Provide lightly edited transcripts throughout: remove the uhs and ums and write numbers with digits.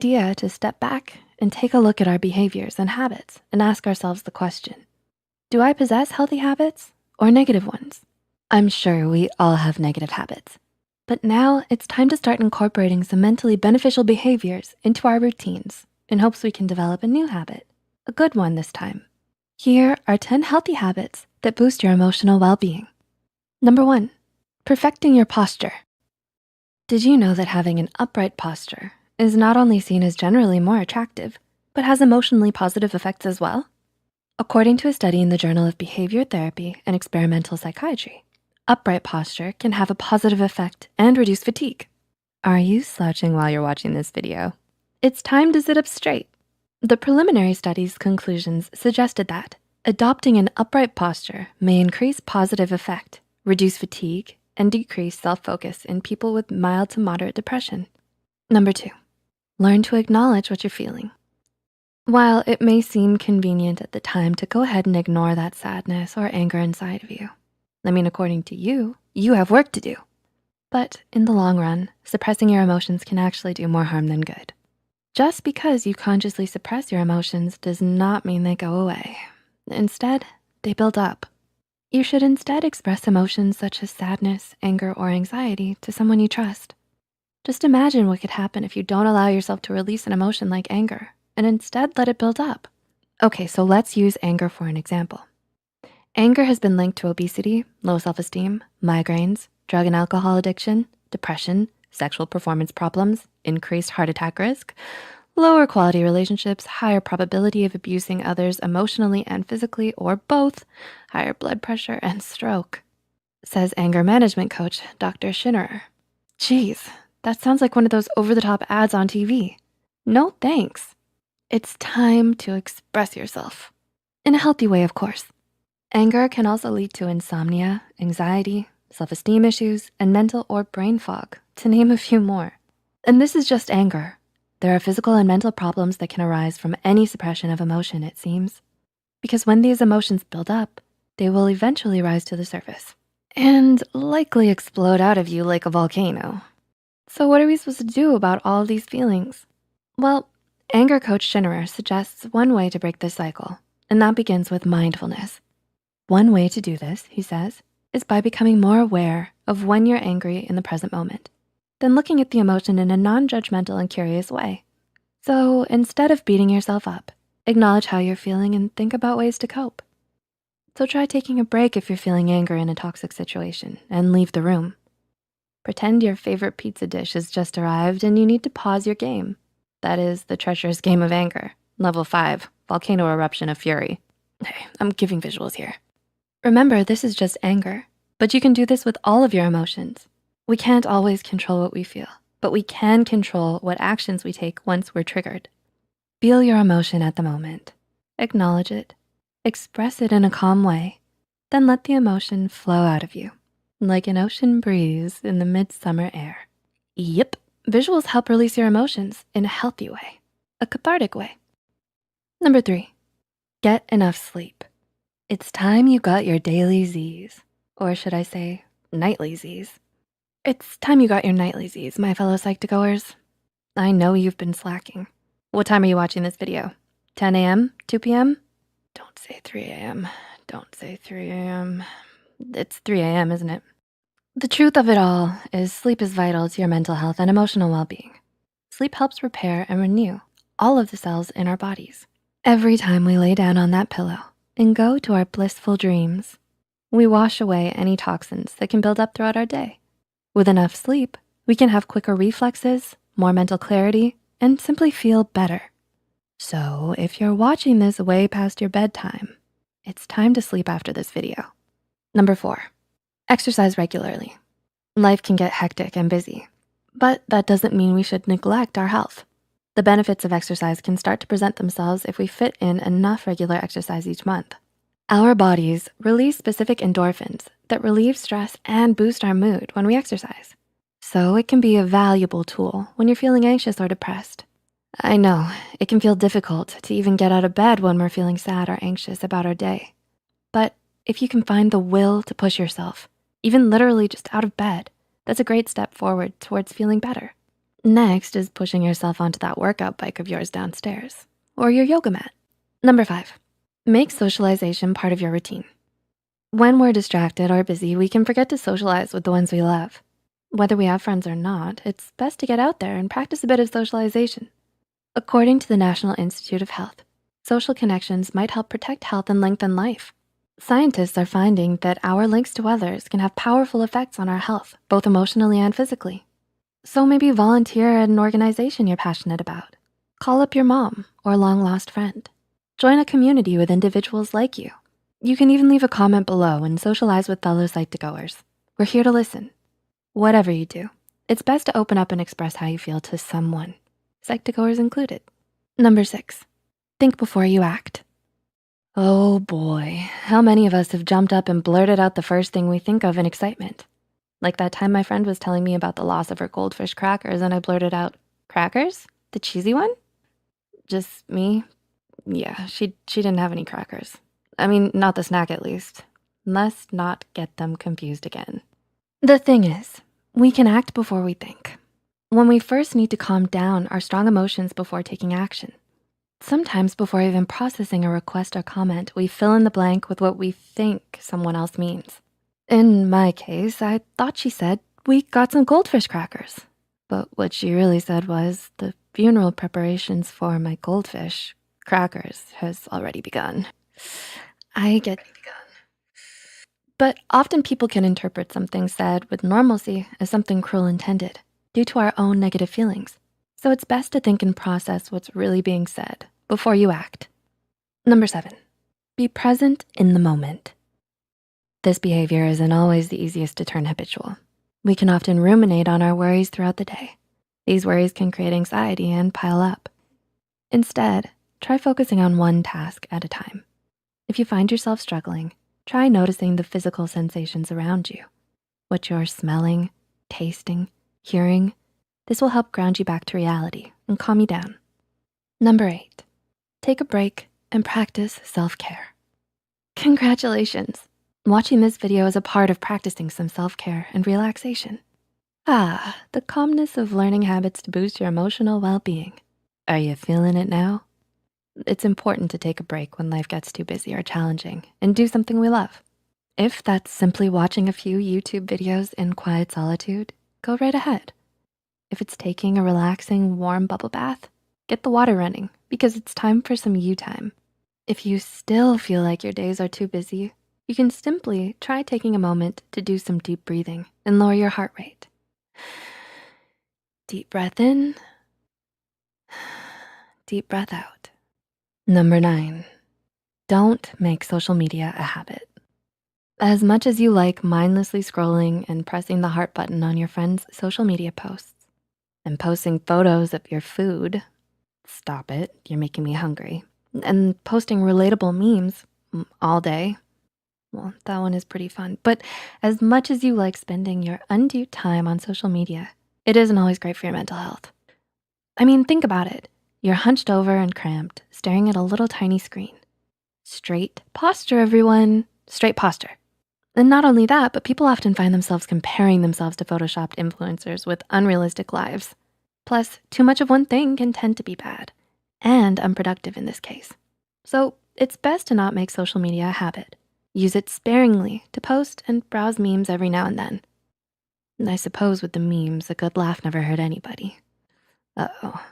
idea to step back and take a look at our behaviors and habits and ask ourselves the question, do I possess healthy habits or negative ones? I'm sure we all have negative habits, but now it's time to start incorporating some mentally beneficial behaviors into our routines in hopes we can develop a new habit, a good one this time. Here are 10 healthy habits that boost your emotional well-being. Number 1, perfecting your posture. Did you know that having an upright posture is not only seen as generally more attractive, but has emotionally positive effects as well? According to a study in the Journal of Behavior Therapy and Experimental Psychiatry, upright posture can have a positive effect and reduce fatigue. Are you slouching while you're watching this video? It's time to sit up straight. The preliminary study's conclusions suggested that adopting an upright posture may increase positive effect, reduce fatigue, and decrease self-focus in people with mild to moderate depression. Number 2, learn to acknowledge what you're feeling. While it may seem convenient at the time to go ahead and ignore that sadness or anger inside of you, according to you, you have work to do. But in the long run, suppressing your emotions can actually do more harm than good. Just because you consciously suppress your emotions does not mean they go away. Instead, they build up. You should instead express emotions such as sadness, anger, or anxiety to someone you trust. Just imagine what could happen if you don't allow yourself to release an emotion like anger and instead let it build up. Okay, so let's use anger for an example. Anger has been linked to obesity, low self-esteem, migraines, drug and alcohol addiction, depression, sexual performance problems, increased heart attack risk, lower quality relationships, higher probability of abusing others emotionally and physically, or both, higher blood pressure, and stroke, says anger management coach, Dr. Schinnerer. Geez, that sounds like one of those over-the-top ads on TV. No thanks. It's time to express yourself. In a healthy way, of course. Anger can also lead to insomnia, anxiety, self-esteem issues, and mental or brain fog, to name a few more. And this is just anger. There are physical and mental problems that can arise from any suppression of emotion, it seems. Because when these emotions build up, they will eventually rise to the surface and likely explode out of you like a volcano. So what are we supposed to do about all of these feelings? Well, anger coach Schinnerer suggests one way to break this cycle, and that begins with mindfulness. One way to do this, he says, is by becoming more aware of when you're angry in the present moment, then looking at the emotion in a non-judgmental and curious way. So instead of beating yourself up, acknowledge how you're feeling and think about ways to cope. So try taking a break if you're feeling anger in a toxic situation and leave the room. Pretend your favorite pizza dish has just arrived and you need to pause your game. That is the treacherous game of anger, level 5, volcano eruption of fury. Hey, I'm giving visuals here. Remember, this is just anger, but you can do this with all of your emotions. We can't always control what we feel, but we can control what actions we take once we're triggered. Feel your emotion at the moment, acknowledge it, express it in a calm way, then let the emotion flow out of you, like an ocean breeze in the midsummer air. Yep, visuals help release your emotions in a healthy way, a cathartic way. Number 3, get enough sleep. It's time you got your daily Z's, or should I say nightly Z's. It's time you got your nightly Z's, my fellow Psych2Goers. I know you've been slacking. What time are you watching this video? 10 a.m., 2 p.m.? Don't say 3 a.m., don't say 3 a.m. It's 3 a.m., isn't it? The truth of it all is sleep is vital to your mental health and emotional well-being. Sleep helps repair and renew all of the cells in our bodies. Every time we lay down on that pillow and go to our blissful dreams, we wash away any toxins that can build up throughout our day. With enough sleep, we can have quicker reflexes, more mental clarity, and simply feel better. So if you're watching this way past your bedtime, it's time to sleep after this video. Number 4, exercise regularly. Life can get hectic and busy, but that doesn't mean we should neglect our health. The benefits of exercise can start to present themselves if we fit in enough regular exercise each month. Our bodies release specific endorphins that relieve stress and boost our mood when we exercise. So it can be a valuable tool when you're feeling anxious or depressed. I know, it can feel difficult to even get out of bed when we're feeling sad or anxious about our day. But if you can find the will to push yourself, even literally just out of bed, that's a great step forward towards feeling better. Next is pushing yourself onto that workout bike of yours downstairs or your yoga mat. Number 5, make socialization part of your routine. When we're distracted or busy, we can forget to socialize with the ones we love. Whether we have friends or not, it's best to get out there and practice a bit of socialization. According to the National Institute of Health, social connections might help protect health and lengthen life. Scientists are finding that our links to others can have powerful effects on our health, both emotionally and physically. So maybe volunteer at an organization you're passionate about. Call up your mom or long-lost friend. Join a community with individuals like you. You can even leave a comment below and socialize with fellow Psych2Goers. We're here to listen. Whatever you do, it's best to open up and express how you feel to someone, Psych2Goers included. Number 6, think before you act. Oh boy, how many of us have jumped up and blurted out the first thing we think of in excitement? Like that time my friend was telling me about the loss of her goldfish crackers and I blurted out, "Crackers? The cheesy one?" Just me? Yeah, she didn't have any crackers. I mean, not the snack at least. Let's not get them confused again. The thing is, we can act before we think. When we first need to calm down our strong emotions before taking action. Sometimes before even processing a request or comment, we fill in the blank with what we think someone else means. In my case, I thought she said, "We got some goldfish crackers." But what she really said was, "The funeral preparations for my goldfish crackers has already begun." I get But often people can interpret something said with normalcy as something cruel intended due to our own negative feelings. So it's best to think and process what's really being said before you act. Number 7, be present in the moment. This behavior isn't always the easiest to turn habitual. We can often ruminate on our worries throughout the day. These worries can create anxiety and pile up. Instead, try focusing on one task at a time. If you find yourself struggling, try noticing the physical sensations around you, what you're smelling, tasting, hearing. This will help ground you back to reality and calm you down. Number 8, take a break and practice self-care. Congratulations. Watching this video is a part of practicing some self-care and relaxation. The calmness of learning habits to boost your emotional well-being. Are you feeling it now? It's important to take a break when life gets too busy or challenging and do something we love. If that's simply watching a few YouTube videos in quiet solitude, go right ahead. If it's taking a relaxing, warm bubble bath, get the water running because it's time for some you time. If you still feel like your days are too busy, you can simply try taking a moment to do some deep breathing and lower your heart rate. Deep breath in, deep breath out. Number 9, don't make social media a habit. As much as you like mindlessly scrolling and pressing the heart button on your friends' social media posts and posting photos of your food, stop it, you're making me hungry, and posting relatable memes all day, well, that one is pretty fun. But as much as you like spending your undue time on social media, it isn't always great for your mental health. I mean, think about it. You're hunched over and cramped, staring at a little tiny screen. Straight posture, everyone. Straight posture. And not only that, but people often find themselves comparing themselves to photoshopped influencers with unrealistic lives. Plus, too much of one thing can tend to be bad and unproductive in this case. So it's best to not make social media a habit. Use it sparingly to post and browse memes every now and then. And I suppose with the memes, a good laugh never hurt anybody. Uh-oh,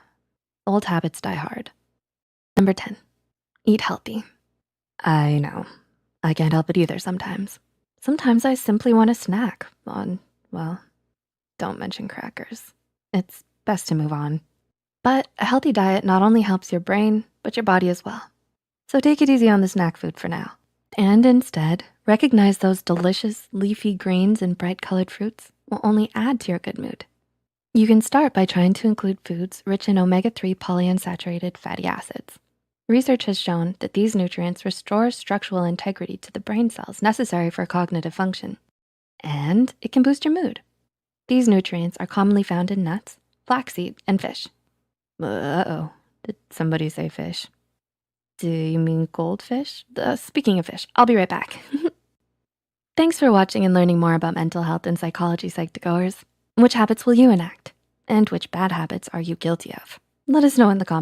old habits die hard. Number 10, eat healthy. I know, I can't help it either sometimes. Sometimes I simply want a snack on, well, don't mention crackers. It's best to move on. But a healthy diet not only helps your brain, but your body as well. So take it easy on the snack food for now. And instead, recognize those delicious leafy greens and bright colored fruits will only add to your good mood. You can start by trying to include foods rich in omega-3 polyunsaturated fatty acids. Research has shown that these nutrients restore structural integrity to the brain cells necessary for cognitive function. And it can boost your mood. These nutrients are commonly found in nuts, flaxseed, and fish. Uh-oh, did somebody say fish? Do you mean goldfish? Speaking of fish, I'll be right back. Thanks for watching and learning more about mental health and psychology, Psych2Goers. Which habits will you enact? And which bad habits are you guilty of? Let us know in the comments.